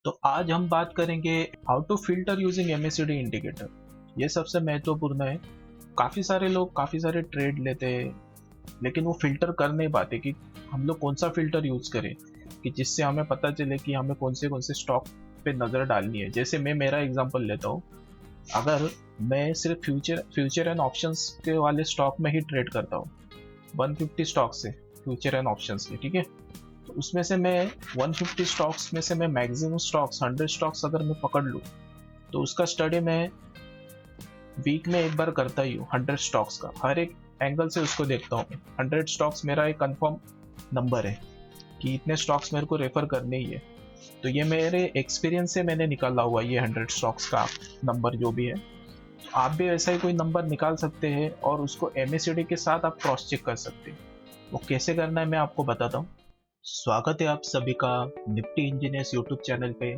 तो आज हम बात करेंगे how to filter using MACD indicator. ये सबसे महत्वपूर्ण है। काफ़ी सारे लोग काफ़ी सारे ट्रेड लेते हैं लेकिन वो फिल्टर कर नहीं पाते कि हम लोग कौन सा फिल्टर यूज़ करें कि जिससे हमें पता चले कि हमें कौन से स्टॉक पे नज़र डालनी है। जैसे मैं मेरा एग्जांपल लेता हूँ। अगर मैं सिर्फ फ्यूचर एंड ऑप्शंस के वाले स्टॉक में ही ट्रेड करता हूँ 150 स्टॉक से, फ्यूचर एंड ऑप्शंस के, ठीक है। तो उसमें से मैं 150 स्टॉक्स में से मैं मैक्सिमम स्टॉक्स 100 स्टॉक्स अगर मैं पकड़ लूँ तो उसका स्टडी मैं वीक में एक बार करता ही हूँ। 100 स्टॉक्स का हर एक एंगल से उसको देखता हूँ। 100 स्टॉक्स मेरा एक कंफर्म नंबर है कि इतने स्टॉक्स मेरे को रेफर करने ही है। तो ये मेरे एक्सपीरियंस से मैंने निकाला हुआ ये 100 स्टॉक्स का नंबर जो भी है। तो आप भी ऐसा ही कोई नंबर निकाल सकते हैं और उसको एमएसीडी के साथ आप क्रॉस चेक कर सकते हैं। वो कैसे करना है मैं आपको बताता हूँ। स्वागत है आप सभी का निफ्टी इंजीनियर्स यूट्यूब चैनल पे।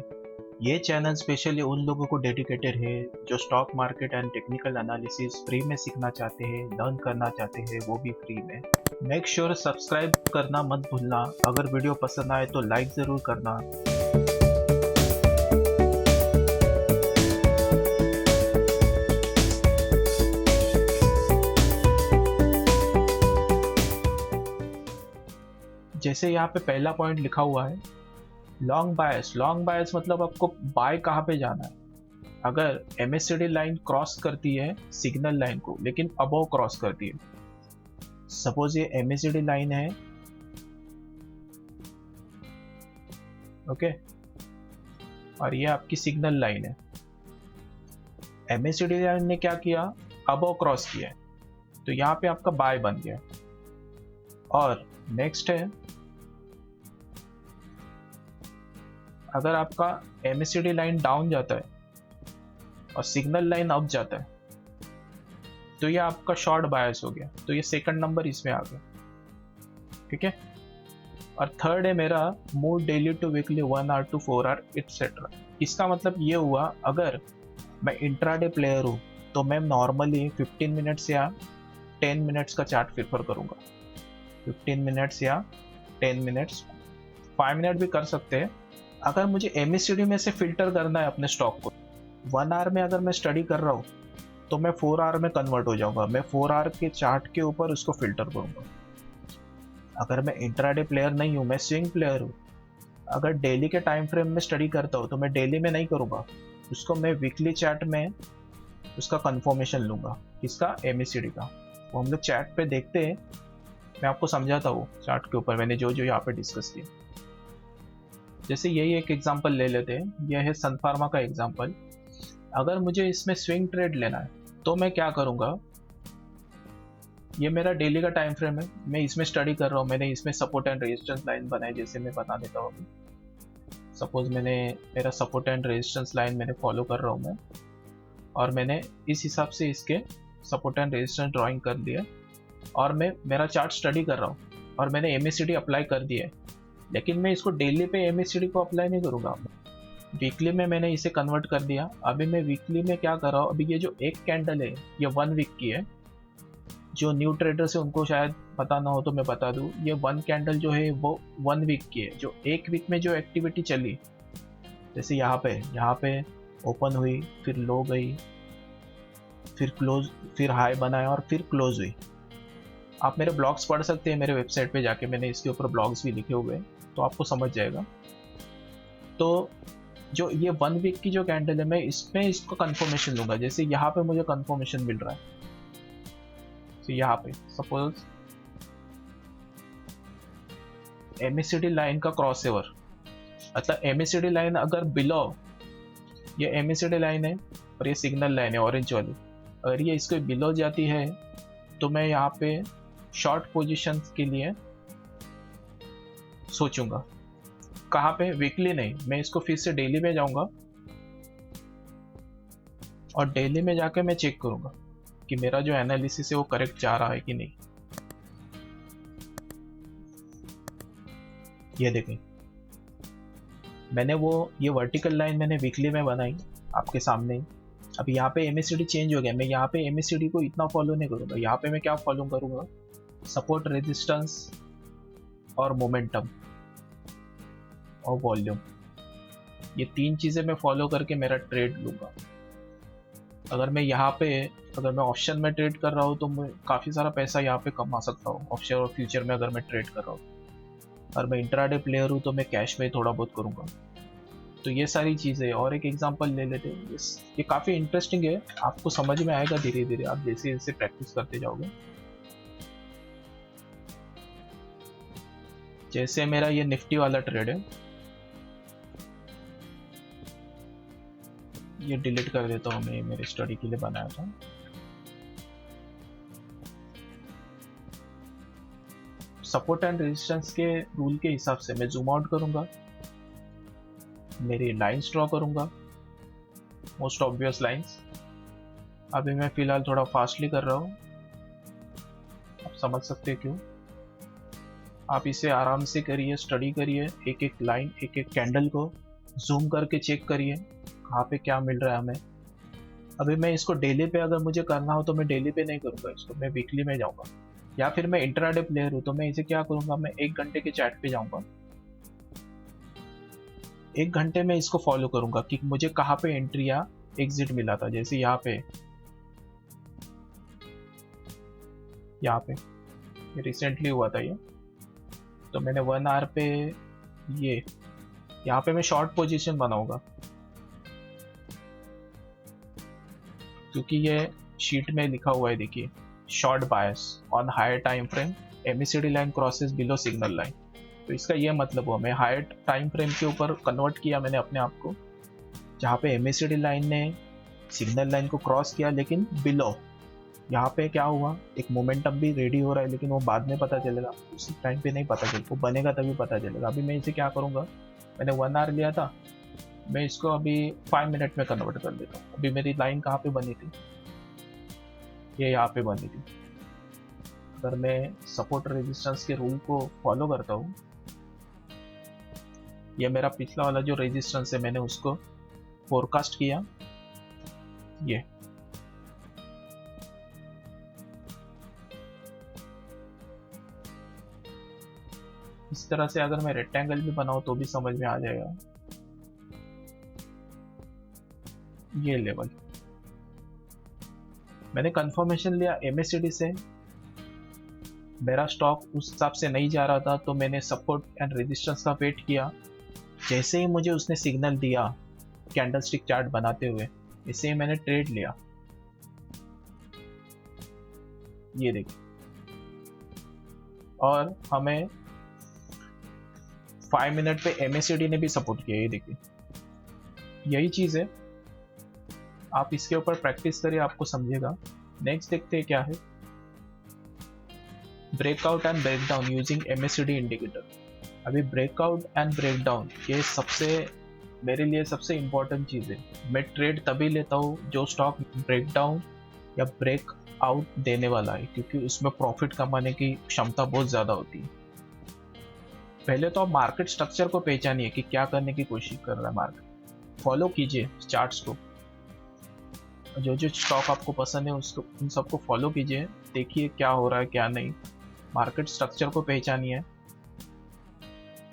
ये चैनल स्पेशली उन लोगों को डेडिकेटेड है जो stock market and technical analysis free में सीखना चाहते हैं, लर्न करना चाहते हैं, वो भी फ्री में। मेक श्योर सब्सक्राइब करना मत भूलना। अगर वीडियो पसंद आए तो लाइक ज़रूर करना। जैसे यहाँ पे पहला पॉइंट लिखा हुआ है लॉन्ग बायस। लॉन्ग बायस मतलब आपको बाय कहाँ पे जाना है। अगर एमएससीडी लाइन क्रॉस करती है सिग्नल लाइन को लेकिन अबव क्रॉस करती है, सपोज ये एमएससीडी लाइन है, ओके, और ये आपकी सिग्नल लाइन है। एमएससीडी लाइन ने क्या किया, अबव क्रॉस किया है, तो यहाँ पे आपका बाय बन गया। और नेक्स्ट है अगर आपका एमएससीडी लाइन डाउन जाता है और सिग्नल लाइन अप जाता है तो ये आपका शॉर्ट बायस हो गया। तो ये सेकंड नंबर इसमें आ गया, ठीक है। और थर्ड है मेरा move daily to weekly 1 hour to 4 hour etcetera. इसका मतलब ये हुआ अगर मैं इंट्राडे प्लेयर हूँ तो मैं नॉर्मली 15 मिनट्स या 10 मिनट्स का चार्ट प्रेफर करूँगा। 15 मिनट्स या 10 मिनट्स, 5 मिनट भी कर सकते हैं। अगर मुझे एमएससीडी में से फिल्टर करना है अपने स्टॉक को, 1 आवर में अगर मैं स्टडी कर रहा हूँ तो मैं 4 आवर में कन्वर्ट हो जाऊंगा। मैं 4 आवर के चार्ट के ऊपर उसको फिल्टर करूंगा। अगर मैं इंट्राडे प्लेयर नहीं हूँ, मैं स्विंग प्लेयर हूँ, अगर डेली के टाइम फ्रेम में स्टडी करता हूँ तो मैं डेली में नहीं करूँगा, उसको मैं वीकली चार्ट में उसका कंफर्मेशन लूँगा। किसका, एमएससीडी का। वो हम लोग चैट पे देखते हैं, मैं आपको समझाता हूँ चार्ट के ऊपर मैंने जो जो यहाँ पे डिस्कस किया। जैसे यही एक एग्जांपल ले लेते हैं, यह है सन फार्मा का एग्जांपल। अगर मुझे इसमें स्विंग ट्रेड लेना है तो मैं क्या करूँगा, ये मेरा डेली का टाइम फ्रेम है, मैं इसमें स्टडी कर रहा हूँ, मैंने इसमें सपोर्ट एंड रेजिस्टेंस लाइन बनाई। जैसे मैं बता देता हूँ अभी, सपोज मैंने मेरा सपोर्ट एंड रेजिस्टेंस लाइन मैंने फॉलो कर रहा हूँ मैं, और मैंने इस हिसाब से इसके सपोर्ट एंड रेजिस्टेंस ड्राइंग कर दिया और मैं मेरा चार्ट स्टडी कर रहा हूँ और मैंने एमएससीडी अप्लाई कर दिया है। लेकिन मैं इसको डेली पे एमएससीडी को अप्लाई नहीं करूँगा, वीकली में मैंने इसे कन्वर्ट कर दिया। अभी मैं वीकली में क्या कर रहा हूँ, अभी ये जो एक कैंडल है ये 1 वीक की है। जो न्यू ट्रेडर्स है उनको शायद पता ना हो तो मैं बता दूँ, ये 1 कैंडल जो है वो 1 वीक की है। जो एक वीक में जो एक्टिविटी चली, जैसे यहाँ पे ओपन हुई, फिर लो गई, फिर क्लोज, फिर हाई बनाया और फिर क्लोज हुई। आप मेरे ब्लॉग्स पढ़ सकते हैं मेरे वेबसाइट पे जाके, मैंने इसके ऊपर ब्लॉग्स भी लिखे हुए हैं तो आपको समझ जाएगा। तो जो ये 1 वीक की जो कैंडल है, मैं इसमें इसको कंफर्मेशन लूंगा। जैसे यहाँ पे मुझे कंफर्मेशन मिल रहा है, तो यहाँ पे सपोज एमएससीडी लाइन का क्रॉस ओवर, मतलब एमएससीडी लाइन अगर बिलो, ये एमएससीडी लाइन है और ये सिग्नल लाइन है ऑरेंज वाली, अगर ये इसको बिलो जाती है तो मैं यहाँ पे शॉर्ट पोजीशन के लिए सोचूंगा। कहाँ पे, वीकली नहीं, मैं इसको फिर से डेली में जाऊंगा और डेली में जाके मैं चेक करूंगा कि मेरा जो एनालिसिस है वो करेक्ट जा रहा है कि नहीं। ये देखें, मैंने ये वर्टिकल लाइन मैंने वीकली में बनाई आपके सामने ही। अब यहाँ पे एमएससीडी चेंज हो गया, मैं यहाँ पे एमएससीडी को इतना फॉलो नहीं करूँगा। यहाँ पे मैं क्या फॉलो करूँगा, सपोर्ट, रेजिस्टेंस और मोमेंटम और वॉल्यूम। ये 3 चीज़ें मैं फॉलो करके मेरा ट्रेड लूँगा। अगर मैं यहाँ पे, अगर मैं ऑप्शन में ट्रेड कर रहा हूँ तो मैं काफ़ी सारा पैसा यहाँ पे कमा सकता हूँ ऑप्शन और फ्यूचर में अगर मैं ट्रेड कर रहा हूँ। और मैं इंट्राडे प्लेयर हूँ तो मैं कैश में थोड़ा बहुत करूँगा। तो ये सारी चीज़ें, और एक एग्जांपल ले लेते हैं। ये काफ़ी इंटरेस्टिंग है, आपको समझ में आएगा धीरे धीरे आप जैसे जैसे प्रैक्टिस करते जाओगे। जैसे मेरा ये निफ्टी वाला ट्रेड है, ये डिलीट कर देता हूँ, मैं मेरे स्टडी के लिए बनाया था। सपोर्ट एंड रेजिस्टेंस के रूल के हिसाब से मैं जूम आउट करूंगा, मेरी लाइंस ड्रॉ करूंगा, मोस्ट ऑब्वियस लाइंस। अभी मैं फिलहाल थोड़ा फास्टली कर रहा हूँ, आप समझ सकते हैं क्यों। आप इसे आराम से करिए, स्टडी करिए, एक एक लाइन एक एक कैंडल को जूम करके चेक करिए कहाँ पे क्या मिल रहा है हमें। अभी मैं इसको डेली पे अगर मुझे करना हो तो मैं डेली पे नहीं करूँगा, इसको मैं वीकली में जाऊँगा। या फिर मैं इंट्राडे प्लेयर हूँ तो मैं इसे क्या करूँगा, मैं 1 घंटे के चैट पे जाऊँगा, 1 घंटे में इसको फॉलो करूँगा कि मुझे कहाँ पे एंट्री या एग्जिट मिला था। जैसे यहाँ पे रिसेंटली हुआ था ये, तो मैंने 1 आवर पे ये यहाँ पे मैं शॉर्ट पोजीशन बनाऊंगा, क्योंकि ये शीट में लिखा हुआ है, देखिए short bias on higher time frame, MACD line crosses below signal line. तो इसका ये मतलब हुआ, मैं हायर टाइम फ्रेम के ऊपर कन्वर्ट किया मैंने अपने आप को, जहाँ पे एमएसीडी लाइन ने सिग्नल लाइन को क्रॉस किया, लेकिन बिलो यहाँ पे क्या हुआ, एक मोमेंटम भी रेडी हो रहा है, लेकिन वो बाद में पता चलेगा, उसी टाइम पे नहीं पता चलेगा, वो बनेगा तभी पता चलेगा। अभी मैं इसे क्या करूँगा, मैंने 1 आवर लिया था, मैं इसको अभी 5 मिनट में कन्वर्ट कर देता हूँ। अभी मेरी लाइन कहाँ पे बनी थी, ये यहाँ पे बनी थी। अगर मैं सपोर्ट रेजिस्टेंस के रूल को फॉलो करता हूँ, ये मेरा पिछला वाला जो रेजिस्टेंस है मैंने उसको फोरकास्ट किया, ये इस तरह से अगर मैं रेक्टेंगल भी बनाऊं तो भी समझ में आ जाएगा। ये लेवल मैंने कंफर्मेशन लिया एमएसीडी से, मेरा स्टॉक उस हिसाब से नहीं जा रहा था, तो मैंने सपोर्ट एंड रेजिस्टेंस का वेट किया। जैसे ही मुझे उसने सिग्नल दिया कैंडलस्टिक चार्ट बनाते हुए, इसे ही मैंने ट्रेड लिया। ये देखिए, और हमें 5 मिनट पे एमएसीडी ने भी सपोर्ट किया, ये देखिए। यही चीज़ है, आप इसके ऊपर प्रैक्टिस करिए, आपको समझेगा। नेक्स्ट देखते हैं क्या है, breakout and breakdown using MACD indicator. अभी ब्रेकआउट एंड ब्रेकडाउन ये मेरे लिए सबसे इम्पोर्टेंट चीज़ है। मैं ट्रेड तभी लेता हूँ जो स्टॉक ब्रेकडाउन या ब्रेक आउट देने वाला है, क्योंकि उसमें प्रॉफिट कमाने की क्षमता बहुत ज़्यादा होती है। पहले तो आप मार्केट स्ट्रक्चर को पहचानिए कि क्या करने की कोशिश कर रहा है मार्केट, फॉलो कीजिए चार्ट्स को, जो जो स्टॉक आपको पसंद है उसको, उन सबको फॉलो कीजिए, देखिए क्या हो रहा है क्या नहीं, मार्केट स्ट्रक्चर को पहचानिए।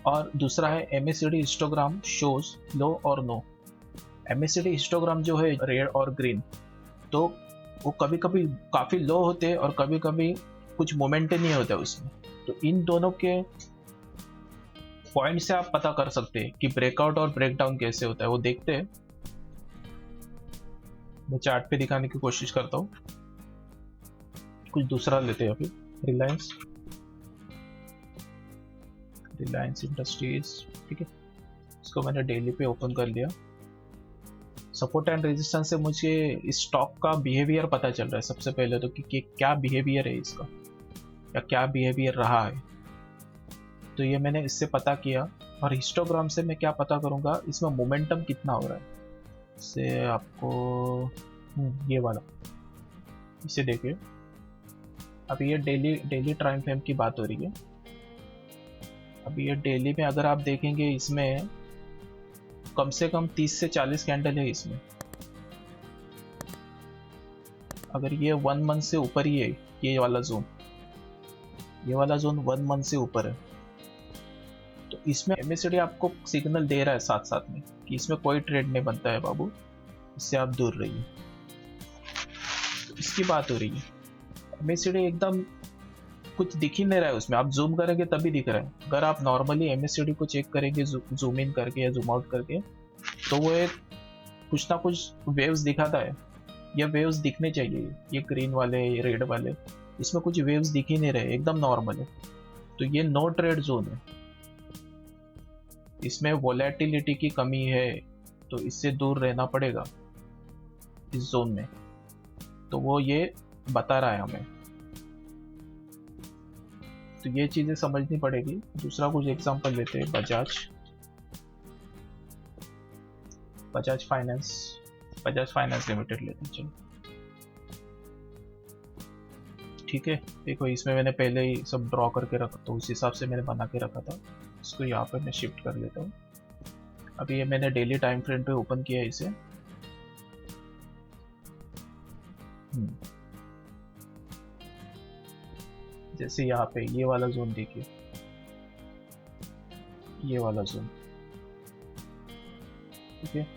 और दूसरा है एमएसीडी हिस्टोग्राम शोज लो और नो। एमएसीडी हिस्टोग्राम जो है रेड और ग्रीन, तो वो कभी कभी काफ़ी लो होते हैं और कभी कभी कुछ मोमेंट नहीं होता है उसमें। तो इन दोनों के पॉइंट से आप पता कर सकते हैं कि ब्रेकआउट और ब्रेकडाउन कैसे होता है, वो देखते हैं। मैं चार्ट पे दिखाने की कोशिश करता हूँ, कुछ दूसरा लेते हैं अभी। रिलायंस इंडस्ट्रीज, ठीक है, इसको मैंने डेली पे ओपन कर लिया। सपोर्ट एंड रेजिस्टेंस से मुझे इस स्टॉक का बिहेवियर पता चल रहा है सबसे पहले तो, कि क्या बिहेवियर है इसका या क्या बिहेवियर रहा है, तो ये मैंने इससे पता किया। और हिस्टोग्राम से मैं क्या पता करूँगा, इसमें मोमेंटम कितना हो रहा है। इससे आपको ये वाला, इसे देखिए, अभी ये डेली टाइम फ्रेम की बात हो रही है। अभी ये डेली में अगर आप देखेंगे, इसमें कम से कम 30 से 40 कैंडल है इसमें। अगर ये 1 मंथ से ऊपर ही है, ये वाला जोन 1 मंथ से ऊपर है, तो तो इसमें MACD आपको सिग्नल दे रहा है साथ साथ में कि इसमें कोई ट्रेड नहीं बनता है बाबू, इससे आप दूर रहिए। तो इसकी बात हो रही है। MACD एकदम कुछ दिख ही नहीं रहा है उसमें, आप जूम करेंगे तभी दिख रहा है। अगर आप नॉर्मली MACD को चेक करेंगे जूम इन करके या जूम आउट करके, तो वो एक कुछ ना कुछ वेव्स दिखाता है। ये वेव्स दिखने चाहिए, ये ग्रीन वाले, ये रेड वाले, इसमें कुछ वेव्स दिख ही नहीं रहे, एकदम नॉर्मल है। तो ये नो ट्रेड जोन है, इसमें वोलेटिलिटी की कमी है, तो इससे दूर रहना पड़ेगा इस जोन में। तो वो ये बता रहा है हमें, तो ये चीजें समझनी पड़ेगी। दूसरा कुछ एग्जांपल लेते हैं, बजाज फाइनेंस लिमिटेड लेते हैं। चलो ठीक है, देखो इसमें मैंने पहले ही सब ड्रॉ करके रखा, तो उस हिसाब से मैंने बना के रखा था। इसको यहाँ पे मैं शिफ्ट कर लेता हूँ। अभी ये मैंने डेली टाइम फ्रेम पे ओपन किया है इसे। जैसे यहाँ पे ये वाला जोन देखिए, ये वाला जोन, ठीक है,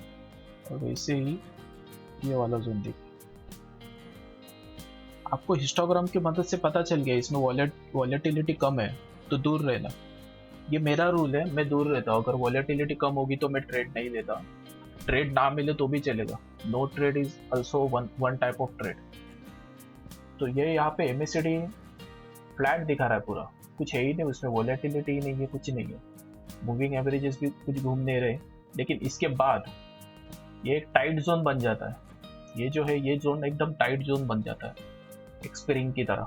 और वैसे ही ये वाला जोन देखिए। आपको हिस्टोग्राम की मदद से पता चल गया इसमें वॉलेटिलिटी कम है, तो दूर रहना। ये मेरा रूल है, मैं दूर रहता हूँ। अगर वॉलेटिलिटी कम होगी तो मैं ट्रेड नहीं लेता। ट्रेड ना मिले तो भी चलेगा, no trade is also one type of trade. तो ये यहाँ पे MACD फ्लैट दिखा रहा है पूरा, कुछ है ही नहीं उसमें, वॉलेटिलिटी ही नहीं है, कुछ नहीं है। मूविंग एवरेजेस भी कुछ घूम नहीं रहे। लेकिन इसके बाद ये एक टाइट जोन बन जाता है। ये जो है, ये जोन एकदम टाइट जोन बन जाता है, एक स्प्रिंग की तरह।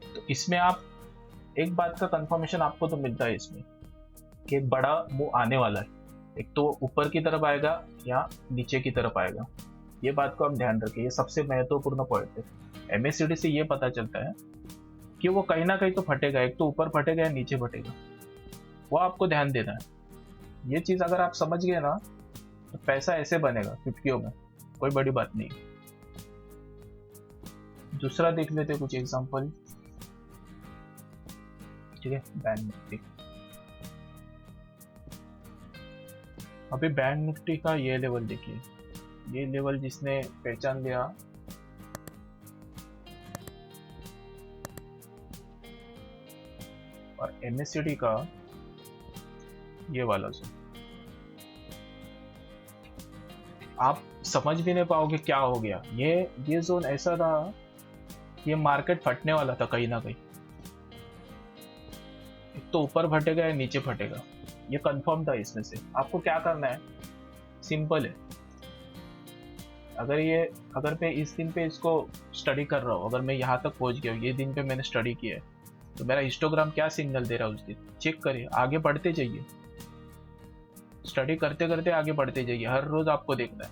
तो इसमें आप एक बात का कंफर्मेशन आपको तो मिलता है इसमें कि एक बड़ा मूव आने वाला है। एक तो ऊपर की तरफ आएगा या नीचे की तरफ आएगा, ये बात को हम ध्यान रखें। ये सबसे महत्वपूर्ण पॉइंट है। MACD से ये पता चलता है कि वो कहीं ना कहीं तो फटेगा, एक तो ऊपर फटेगा या नीचे फटेगा, वो आपको ध्यान देना है। ये चीज अगर आप समझ गए ना, तो पैसा ऐसे बनेगा चुटकियों में, कोई बड़ी बात नहीं। दूसरा देख लेते कुछ एग्जांपल, ठीक है। बैंक निफ्टी, अभी बैंक निफ्टी का ये लेवल देखिए, ये लेवल जिसने पहचान लिया, और MACD का ये वाला जोन, आप समझ भी नहीं पाओगे क्या हो गया। ये जोन ऐसा था, ये मार्केट फटने वाला था कहीं ना कहीं, एक तो ऊपर फटेगा या नीचे फटेगा, ये कंफर्म था इसमें से। आपको क्या करना है, सिंपल है। अगर मैं इस दिन पे इसको स्टडी कर रहा हूँ, अगर मैं यहाँ तक पहुंच गया हूँ, ये दिन पे मैंने स्टडी किया है, तो मेरा हिस्टोग्राम क्या सिग्नल दे रहा है उस दिन, चेक करिए, आगे बढ़ते जाइए, स्टडी करते करते आगे बढ़ते जाइए। हर रोज आपको देखना है,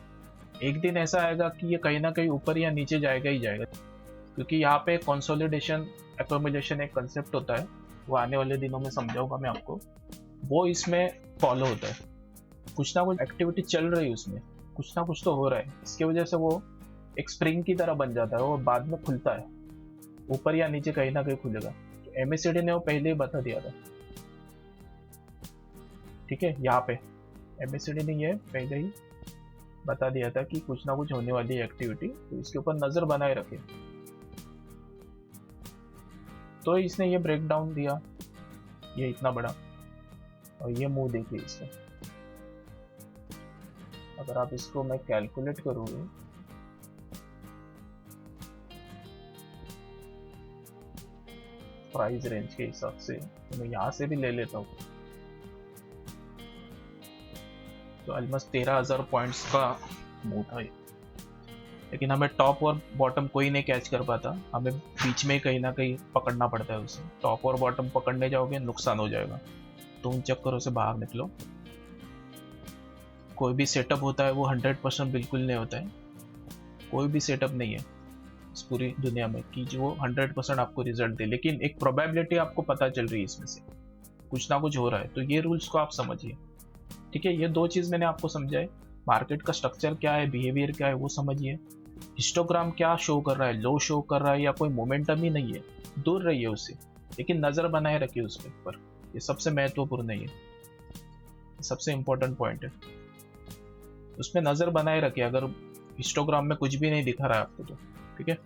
एक दिन ऐसा आएगा कि ये कहीं ना कहीं ऊपर या नीचे जाएगा ही जाएगा, क्योंकि यहाँ पे कंसोलिडेशन एक्यूमुलेशन एक कंसेप्ट होता है, वो आने वाले दिनों में समझाऊंगा मैं आपको। वो इसमें फॉलो होता है, कुछ ना कुछ एक्टिविटी चल रही है उसमें, कुछ ना कुछ तो हो रहा है, इसकी वजह से वो एक स्प्रिंग की तरह बन जाता है, वो बाद में खुलता है, ऊपर या नीचे कहीं ना कहीं खुलेगा। तो MACD ने वो पहले ही बता दिया था, ठीक है। यहाँ पे MACD ने ये पहले ही बता दिया था कि कुछ ना कुछ होने वाली एक्टिविटी, तो इसके ऊपर नजर बनाए रखे। तो इसने ये ब्रेक डाउन दिया, ये इतना बड़ा, और ये मूव देखिए इसका। अगर आप इसको मैं कैलकुलेट करूँ, प्राइस रेंज के हिसाब से, तो मैं यहाँ से भी ले लेता हूँ, तो ऑलमोस्ट 13,000 पॉइंट्स का मूव था ये। लेकिन हमें टॉप और बॉटम कोई नहीं कैच कर पाता, हमें बीच में कहीं ना कहीं पकड़ना पड़ता है उसे। टॉप और बॉटम पकड़ने जाओगे नुकसान हो जाएगा, तो उन चक्करों से बाहर निकलो। कोई भी सेटअप होता है वो 100% बिल्कुल नहीं होता है, कोई भी सेटअप नहीं है इस पूरी दुनिया में कि जो 100% आपको रिजल्ट दे, लेकिन एक प्रोबेबिलिटी आपको पता चल रही है इसमें से, कुछ ना कुछ हो रहा है। तो ये रूल्स को आप समझिए, ठीक है। ये दो चीज मैंने आपको समझाए, मार्केट का स्ट्रक्चर क्या है, बिहेवियर क्या है वो समझिए, हिस्टोग्राम क्या शो कर रहा है, लो शो कर रहा है या कोई मोमेंटम ही नहीं है, दूर रहिए उससे, लेकिन नजर बनाए रखिए उसके ऊपर। ये सबसे महत्वपूर्ण है, ये सबसे इम्पोर्टेंट पॉइंट है। उसमें नज़र बनाए रखिए, अगर हिस्टोग्राम में कुछ भी नहीं दिखा रहा है आपको तो, ठीक है।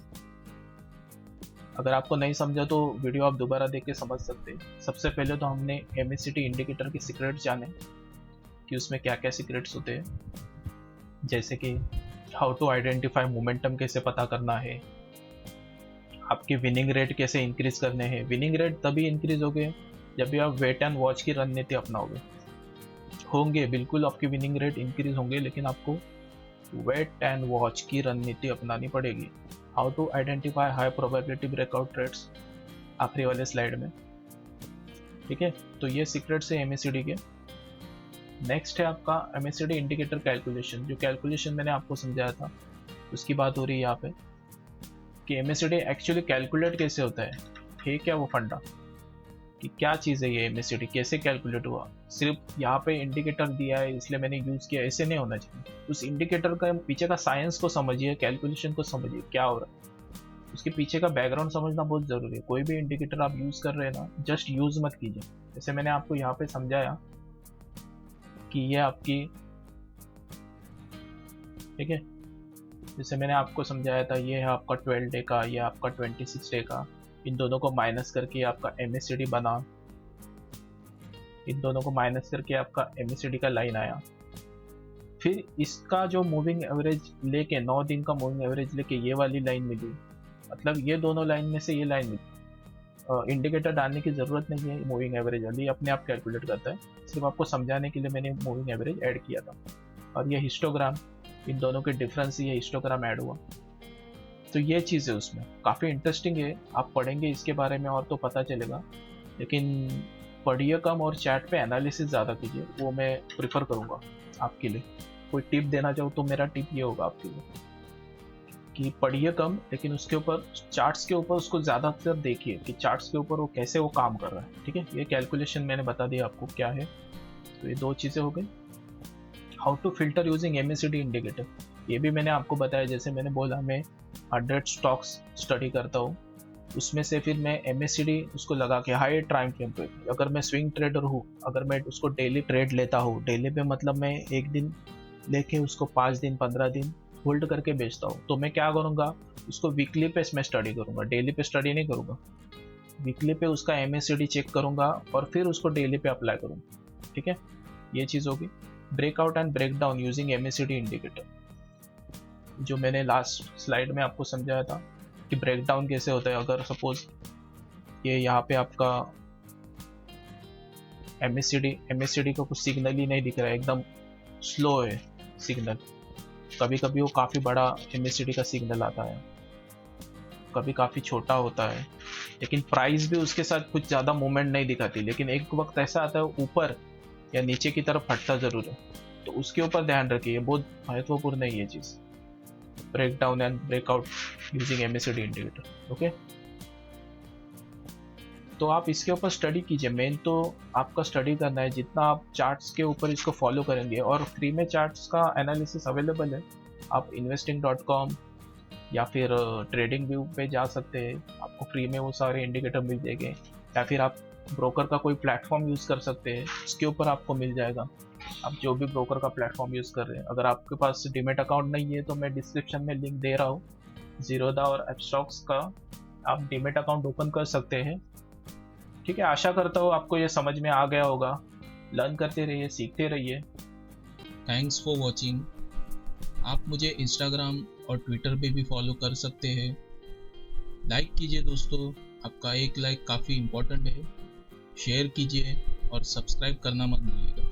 अगर आपको नहीं समझा तो वीडियो आप दोबारा देख के समझ सकते हैं। सबसे पहले तो हमने MACD इंडिकेटर के सीक्रेट्स जाने कि उसमें क्या क्या सीक्रेट्स होते हैं, जैसे कि हाउ टू आइडेंटिफाई मोमेंटम कैसे पता करना है, आपकी विनिंग रेट कैसे इंक्रीज करने हैं। विनिंग रेट तभी इंक्रीज होगे जब भी आप वेट एंड वॉच की रणनीति अपनाओगे। होंगे बिल्कुल आपकी विनिंग रेट इंक्रीज होंगे, लेकिन आपको वेट एंड वॉच की रणनीति अपनानी पड़ेगी। How to identify high probability breakout trades, आखिरी वाले स्लाइड में, ठीक है। तो ये सीक्रेट्स है MACD के। नेक्स्ट है आपका MACD इंडिकेटर कैलकुलेशन। जो कैलकुलेशन मैंने आपको समझाया था उसकी बात हो रही है यहाँ पे कि MACD एक्चुअली कैलकुलेट कैसे होता है क्या वो फंडा, कि क्या चीज़ है ये MACD, कैसे कैलकुलेट हुआ। सिर्फ यहाँ पे इंडिकेटर दिया है इसलिए मैंने यूज़ किया, ऐसे नहीं होना चाहिए। उस इंडिकेटर का पीछे का साइंस को समझिए, कैलकुलेशन को समझिए क्या हो रहा है, उसके पीछे का बैकग्राउंड समझना बहुत ज़रूरी है। कोई भी इंडिकेटर आप यूज़ कर रहे हैं ना, जस्ट यूज़ मत कीजिए। जैसे मैंने आपको यहाँ पे समझाया कि ये आपकी, ठीक है, जैसे मैंने आपको समझाया था ये है आपका 12 डे का, ये आपका 26 डे का, इन दोनों को माइनस करके आपका MACD बना, इन दोनों को माइनस करके आपका MACD का लाइन आया। फिर इसका जो मूविंग एवरेज लेके 9 दिन का मूविंग एवरेज लेके ये वाली लाइन मिली, मतलब ये दोनों लाइन में से ये लाइन मिली। इंडिकेटर डालने की ज़रूरत नहीं है, मूविंग एवरेज अभी अपने आप कैलकुलेट करता है। सिर्फ आपको समझाने के लिए मैंने मूविंग एवरेज ऐड किया था। और ये हिस्टोग्राम, इन दोनों के डिफरेंस ये हिस्टोग्राम ऐड हुआ। तो ये चीज़ है उसमें, काफ़ी इंटरेस्टिंग है। आप पढ़ेंगे इसके बारे में और तो पता चलेगा, लेकिन पढ़िए कम और चैट पे एनालिसिस ज़्यादा कीजिए, वो मैं प्रिफर करूँगा आपके लिए। कोई टिप देना चाहूँ तो मेरा टिप ये होगा आपके लिए कि पढ़िए कम, लेकिन उसके ऊपर चार्ट्स के ऊपर उसको ज़्यादातर देखिए कि चार्ट्स के ऊपर वो कैसे वो काम कर रहा है, ठीक है। ये कैलकुलेशन मैंने बता दिया आपको क्या है। तो ये 2 चीज़ें हो गई। How to filter using MACD indicator, ये भी मैंने आपको बताया। जैसे मैंने बोला मैं 100 स्टॉक्स स्टडी करता हूँ, उसमें से फिर मैं MACD उसको लगा के हाई टाइम फ्रेम पे, अगर मैं स्विंग ट्रेडर हूँ, अगर मैं उसको डेली ट्रेड लेता हूँ, डेली पे मतलब मैं एक दिन लेके उसको 5 दिन 15 दिन होल्ड करके बेचता हूँ, तो मैं क्या करूँगा, उसको वीकली पे मैं स्टडी करूँगा, डेली पे स्टडी नहीं करूँगा। वीकली पे उसका MACD चेक करूँगा और फिर उसको डेली पे अप्लाई करूँगा, ठीक है। ये चीज़ होगी। Breakout and breakdown using MACD indicator, जो मैंने लास्ट स्लाइड में आपको समझाया था कि ब्रेकडाउन कैसे होता है। अगर सपोज ये यहाँ पे आपका MACD का कुछ सिग्नल ही नहीं दिख रहा है, एकदम स्लो है सिग्नल। कभी कभी वो काफ़ी बड़ा MACD का सिग्नल आता है, कभी काफ़ी छोटा होता है, लेकिन प्राइस भी उसके साथ कुछ ज़्यादा मूवमेंट नहीं दिखाती। लेकिन एक वक्त ऐसा आता है ऊपर या नीचे की तरफ हटता ज़रूर है, तो उसके ऊपर ध्यान रखिए, बहुत महत्वपूर्ण है ये चीज़। Breakdown and breakout using MACD indicator, okay. तो आप इसके ऊपर स्टडी कीजिए। मेन तो आपका स्टडी करना है, जितना आप चार्ट्स के ऊपर इसको फॉलो करेंगे। और फ्री में चार्ट्स का एनालिसिस अवेलेबल है, आप investing.com या फिर ट्रेडिंग व्यू पे जा सकते हैं, आपको फ्री में वो सारे इंडिकेटर मिल जाएंगे। या फिर आप ब्रोकर का कोई प्लेटफॉर्म यूज़ कर सकते हैं, उसके ऊपर आपको मिल जाएगा। आप जो भी ब्रोकर का प्लेटफॉर्म यूज़ कर रहे हैं, अगर आपके पास डीमेट अकाउंट नहीं है तो मैं डिस्क्रिप्शन में लिंक दे रहा हूँ, ज़ीरोधा और एपस्टॉक्स का, आप डीमेट अकाउंट ओपन कर सकते हैं, ठीक है। आशा करता हूँ आपको ये समझ में आ गया होगा। लर्न करते रहिए, सीखते रहिए। Thanks for watching. आप मुझे इंस्टाग्राम और ट्विटर पे भी फॉलो कर सकते हैं। लाइक कीजिए दोस्तों, आपका एक लाइक काफ़ी इम्पोर्टेंट है। शेयर कीजिए और सब्सक्राइब करना मत भूलिएगा।